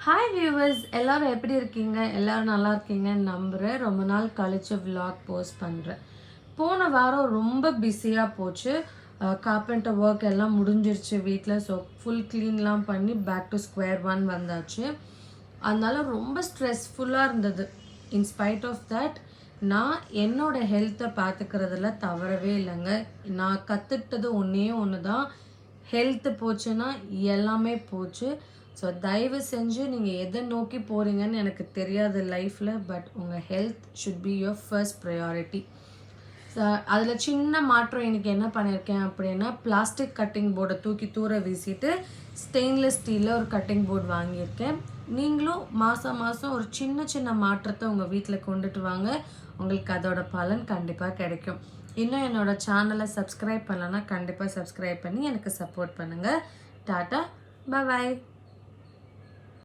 Hi viewers, எல்லாரும் எப்படி இருக்கீங்க? எல்லாரும் நல்லா இருக்கீங்கன்னு நம்புகிறேன். ரொம்ப நாள் கழிச்சு vlog போஸ்ட் பண்ணுறேன். போன வாரம் ரொம்ப பிஸியாக போச்சு. கார்பெண்டர் ஒர்க் எல்லாம் முடிஞ்சிருச்சு வீட்டில். ஸோ ஃபுல் க்ளீன்லாம் பண்ணி பேக் டு ஸ்கொயர் ஒன் வந்தாச்சு. அதனால ரொம்ப ஸ்ட்ரெஸ்ஃபுல்லாக இருந்தது. இன்ஸ்பைட் ஆஃப் தட் நான் என்னோட ஹெல்த்தை பார்த்துக்கிறதுல தவறவே இல்லைங்க. நான் கற்றுக்கிட்டது ஒன்று தான், ஹெல்த்து போச்சுன்னா எல்லாமே போச்சு. ஸோ தயவு செஞ்சு நீங்கள் எதை நோக்கி போகிறீங்கன்னு எனக்கு தெரியாது லைஃப்பில், பட் உங்கள் health should be your first priority. So அதில் சின்ன மாற்றம் எனக்கு என்ன பண்ணியிருக்கேன் அப்படின்னா, பிளாஸ்டிக் கட்டிங் போர்டை தூக்கி தூர வீசிட்டு ஸ்டெயின்லெஸ் ஸ்டீலில் ஒரு கட்டிங் போர்டு வாங்கியிருக்கேன். நீங்களும் மாதம் ஒரு சின்ன மாற்றத்தை உங்கள் வீட்டில் கொண்டுட்டு வாங்க. உங்களுக்கு அதோட பலன் கண்டிப்பாக கிடைக்கும். இன்னும் என்னோடய சேனலை சப்ஸ்கிரைப் பண்ணலன்னா கண்டிப்பாக சப்ஸ்கிரைப் பண்ணி எனக்கு சப்போர்ட் பண்ணுங்கள். டாட்டா, பாய்.